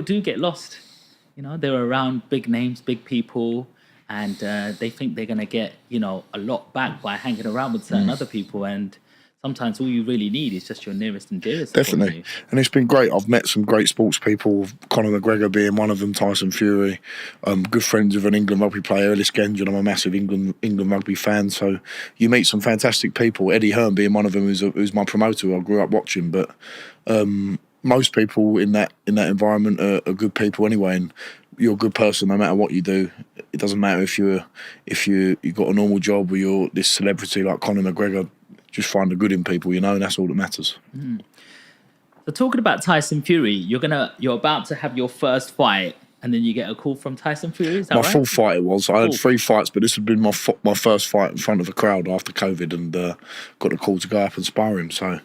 do get lost. You know, they're around big names, big people, and they think they're going to get, a lot back by hanging around with certain other people. And sometimes all you really need is just your nearest and dearest supporting Definitely. you. And it's been great. I've met some great sports people, Conor McGregor being one of them, Tyson Fury. Good friends with an England rugby player, Ellis Genge. I'm a massive England rugby fan. So you meet some fantastic people. Eddie Hearn being one of them, who's my promoter, who I grew up watching. But most people in that environment are good people anyway. And you're a good person no matter what you do. It doesn't matter if you got a normal job or you're this celebrity like Conor McGregor. Just find the good in people, and that's all that matters. So talking about Tyson Fury, you're about to have your first fight, and then you get a call from Tyson Fury. Is that My right? full fight it was. I had 3 fights, but this had been my first fight in front of a crowd after COVID, and got a call to go up and spar him. So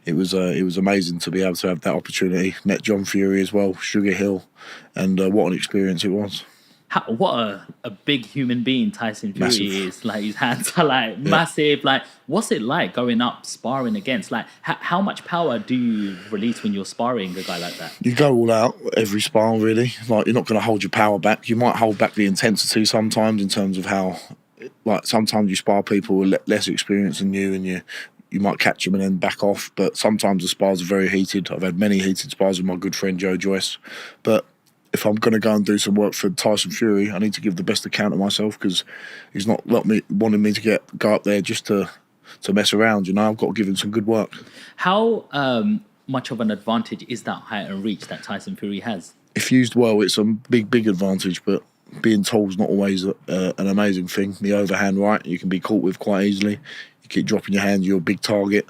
it was amazing to be able to have that opportunity. Met John Fury as well, Sugar Hill, and what an experience it was. What a big human being Tyson Fury Massive. is. Like, his hands are massive. Like, what's it like going up sparring against? Like, how much power do you release when you're sparring a guy like that? You go all out every spar, really. Like, you're not going to hold your power back. You might hold back the intensity sometimes in terms of how, like, sometimes you spar people with less experience than you, and you might catch them and then back off. But sometimes the spars are very heated. I've had many heated spars with my good friend Joe Joyce. But if I'm going to go and do some work for Tyson Fury, I need to give the best account of myself, because he's not wanting me to go up there just to mess around. I've got to give him some good work. How much of an advantage is that height and reach that Tyson Fury has? If used well, it's a big advantage, but being tall is not always an amazing thing. The overhand right, you can be caught with quite easily. You keep dropping your hands, you're a big target.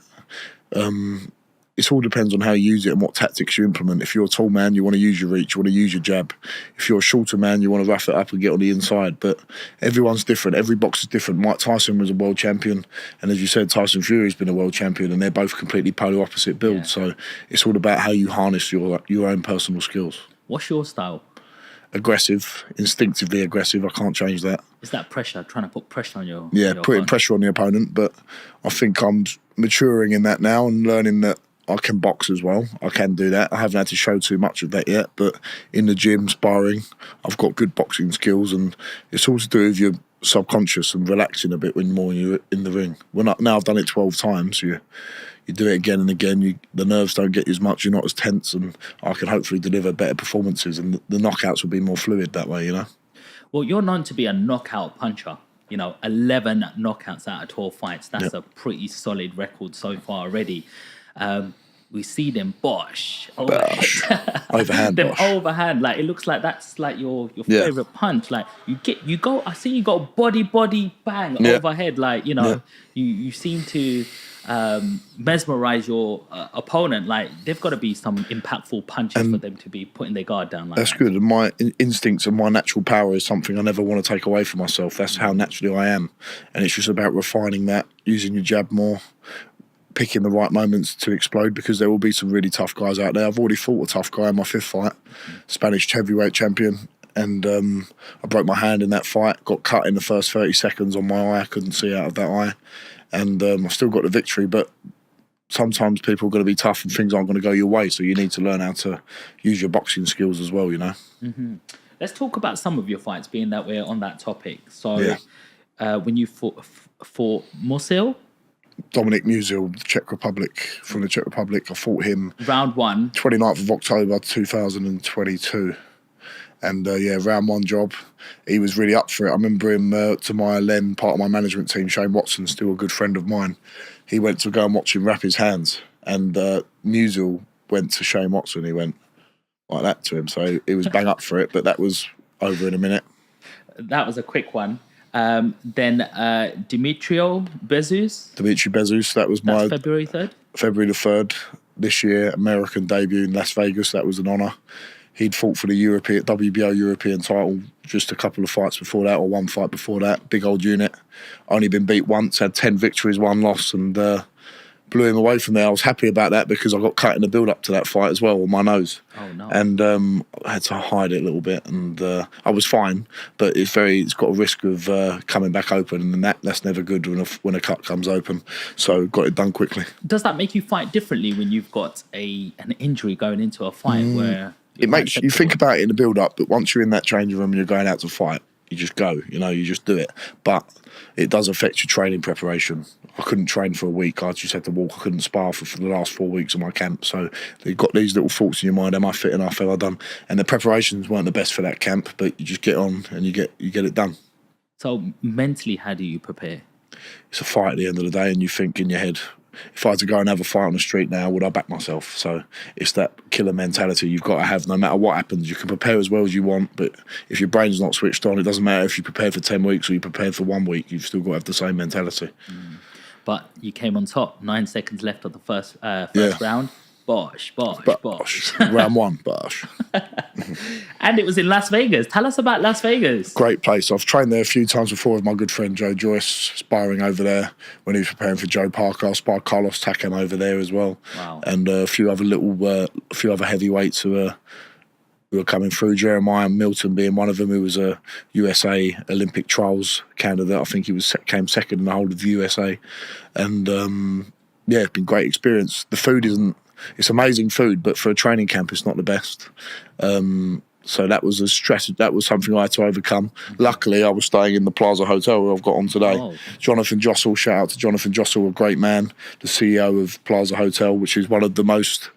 It all depends on how you use it and what tactics you implement. If you're a tall man, you want to use your reach, you want to use your jab. If you're a shorter man, you want to rough it up and get on the inside. But everyone's different. Every boxer's different. Mike Tyson was a world champion, and as you said, Tyson Fury's been a world champion, and they're both completely polar opposite builds. Yeah. So it's all about how you harness your own personal skills. What's your style? Aggressive, instinctively aggressive. I can't change that. Is that pressure? Trying to put pressure on your putting opponent? Pressure on the opponent. But I think I'm maturing in that now and learning that I can box as well. I can do that. I haven't had to show too much of that yet, but in the gym, sparring, I've got good boxing skills, and it's all to do with your subconscious and relaxing a bit when you're in the ring. Now I've done it 12 times, you do it again and again, the nerves don't get you as much, you're not as tense, and I can hopefully deliver better performances, and the knockouts will be more fluid that way, Well, you're known to be a knockout puncher. 11 knockouts out of 12 fights. That's a pretty solid record so far already. We see them overhand them bosh. Overhand, like it looks like that's like your favorite punch. Like you go. I see you go body bang overhead. Like you seem to mesmerize your opponent. Like they've got to be some impactful punches for them to be putting their guard down. Like that's good. And my instincts and my natural power is something I never want to take away from myself. That's how naturally I am, and it's just about refining that, using your jab more, picking the right moments to explode, because there will be some really tough guys out there. I've already fought a tough guy in my 5th fight, Spanish heavyweight champion, and I broke my hand in that fight, got cut in the first 30 seconds on my eye. I couldn't see out of that eye, and I still got the victory. But sometimes people are going to be tough and things aren't going to go your way, so you need to learn how to use your boxing skills as well, Mm-hmm. Let's talk about some of your fights, being that we're on that topic. So when you fought Musil, Dominic Musil, from the Czech Republic. I fought him round 1, 29th of October 2022. And round 1 job, he was really up for it. I remember him to my part of my management team, Shane Watson, still a good friend of mine. He went to go and watch him wrap his hands, and Musil went to Shane Watson. He went like that to him, so he was bang up for it. But that was over in a minute. That was a quick one. Then Dimitri Bezus, that was my February 3rd? February the 3rd this year, American debut in Las Vegas. That was an honour. He'd fought for the WBO European title just a couple of fights before that, or 1 fight before that. Big old unit. Only been beat once, had 10 victories, 1 loss, and blew him away from there. I was happy about that because I got cut in the build-up to that fight as well on my nose. Oh, no. And I had to hide it a little bit, and I was fine, but it's got a risk of coming back open, and that's never good when a cut comes open. So got it done quickly. Does that make you fight differently when you've got an injury going into a fight where it makes you think about it in the build-up, but once you're in that changing room and you're going out to fight, you just go, you just do it. But it does affect your training preparation. I couldn't train for a week. I just had to walk. I couldn't spar for the last 4 weeks of my camp. So you've got these little thoughts in your mind: am I fit enough? Have I done? And the preparations weren't the best for that camp, but you just get on and you get it done. So mentally, how do you prepare? It's a fight at the end of the day, and you think in your head, if I had to go and have a fight on the street now, would I back myself? So it's that killer mentality you've got to have no matter what happens. You can prepare as well as you want, but if your brain's not switched on, it doesn't matter if you prepared for 10 weeks or you prepared for 1 week, you've still got to have the same mentality. But you came on top, 9 seconds left of the first round. Bosh. Round one, bosh. And it was in Las Vegas. Tell us about Las Vegas. Great place. I've trained there a few times before with my good friend Joe Joyce, sparring over there when he was preparing for Joe Parker. I sparred Carlos Takam over there as well. Wow. And a few other heavyweights who were coming through. Jeremiah Milton being one of them, who was a USA Olympic trials candidate. I think he came second in the whole of the USA. And it's been a great experience. The food it's amazing food, but for a training camp, it's not the best. So that was a stress. That was something I had to overcome. Luckily, I was staying in the Plaza Hotel where I've got on today. Oh. Jonathan Jossel, shout out to Jonathan Jossel, a great man, the CEO of Plaza Hotel, which is one of the most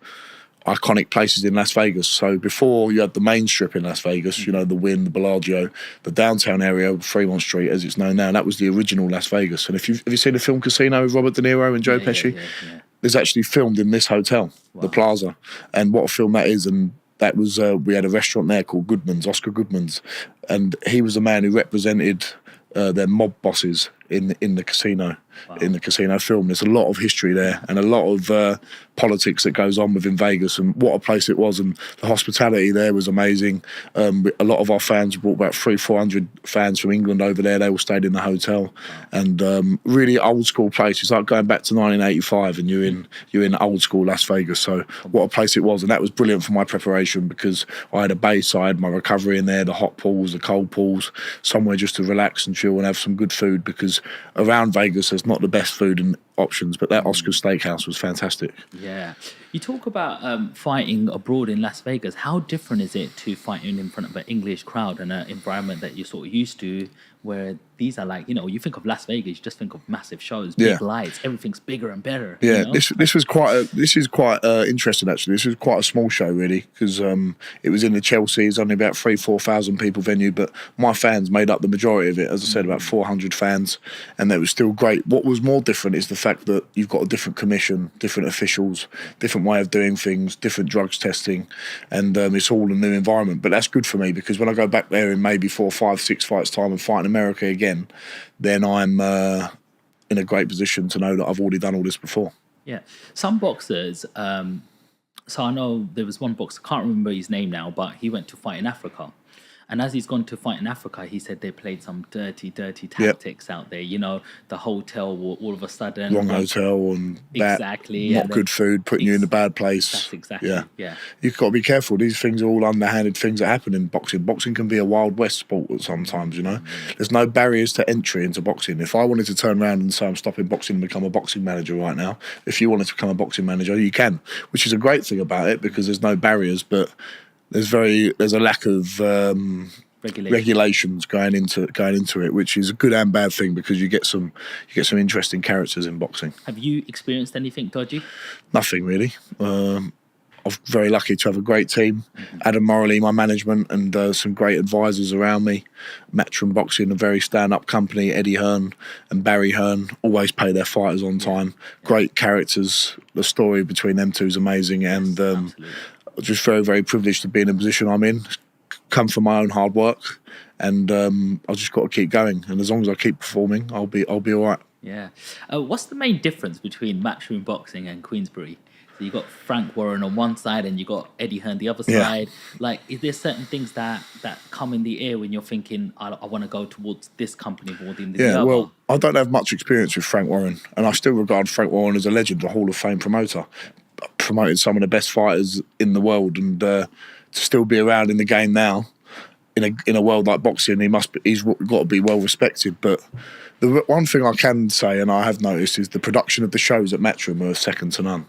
iconic places in Las Vegas. So before you had the main strip in Las Vegas, the Wynn, the Bellagio, the downtown area, Fremont Street, as it's known now, that was the original Las Vegas. And have you seen the film Casino with Robert De Niro and Joe Pesci? Yeah. It's actually filmed in this hotel, the Plaza. And what a film that is. And that was, we had a restaurant there called Goodman's, Oscar Goodman's. And he was the man who represented their mob bosses in the casino, in the casino film. There's a lot of history there and a lot of politics that goes on within Vegas, and what a place it was. And the hospitality there was amazing. A lot of our fans brought about 300-400 fans from England over there. They all stayed in the hotel, and really old school place. It's like going back to 1985 and you're in old school Las Vegas. So what a place it was. And that was brilliant for my preparation, because I had a base, I had my recovery in there, the hot pools, the cold pools, somewhere just to relax and chill and have some good food, because around Vegas there's not the best food and options, but that Oscar Steakhouse was fantastic. Yeah. You talk about fighting abroad in Las Vegas. How different is it to fighting in front of an English crowd and an environment that you're sort of used to, where these are like, you think of Las Vegas, you just think of massive shows, big lights, everything's bigger and better. Yeah, this is quite interesting actually. This was quite a small show really, because it was in the Chelsea. It's only about 3,000-4,000 people venue, but my fans made up the majority of it. As I said, about 400 fans, and that was still great. What was more different is the fact that you've got a different commission, different officials, different way of doing things, different drugs testing, and it's all a new environment. But that's good for me, because when I go back there in maybe 4, 5, 6 fights time and fight in America again, then I'm in a great position to know that I've already done all this before. Yeah. Some boxers, so I know there was one boxer, I can't remember his name now, but he went to fight in Africa. And as he's gone to fight in Africa, he said they played some dirty tactics out there. The hotel will all of a sudden... Wrong hotel and exactly, not good food, putting you in a bad place. That's exactly, yeah. You've got to be careful. These things are all underhanded things that happen in boxing. Boxing can be a Wild West sport sometimes, There's no barriers to entry into boxing. If I wanted to turn around and say I'm stopping boxing and become a boxing manager right now, if you wanted to become a boxing manager, you can, which is a great thing about it, because there's no barriers, but... There's a lack of regulations going into it, which is a good and bad thing, because you get some interesting characters in boxing. Have you experienced anything dodgy? Nothing really. I'm very lucky to have a great team. Adam Morley, my management, and some great advisors around me. Matchroom Boxing, a very stand-up company. Eddie Hearn and Barry Hearn always pay their fighters on time. Great characters. The story between them two is amazing, and just very, very privileged to be in the position I'm in. Come from my own hard work, and I've just got to keep going. And as long as I keep performing, I'll be all right. Yeah. What's the main difference between Matchroom Boxing and Queensberry? So you got Frank Warren on one side, and you got Eddie Hearn the other side. Like, is there certain things that come in the air when you're thinking, I want to go towards this company more than the other? Well, I don't have much experience with Frank Warren, and I still regard Frank Warren as a legend, a Hall of Fame promoter. Promoted some of the best fighters in the world, and to still be around in the game now, in a world like boxing, he's got to be well respected. But the one thing I can say, and I have noticed, is the production of the shows at Matchroom are second to none.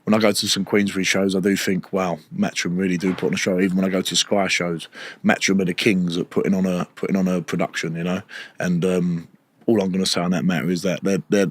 when I go to some Queensberry shows, I do think, wow, Matchroom really do put on a show. Even when I go to Sky shows, Matchroom are the kings at putting on a production, you know. And all I'm going to say on that matter is that they're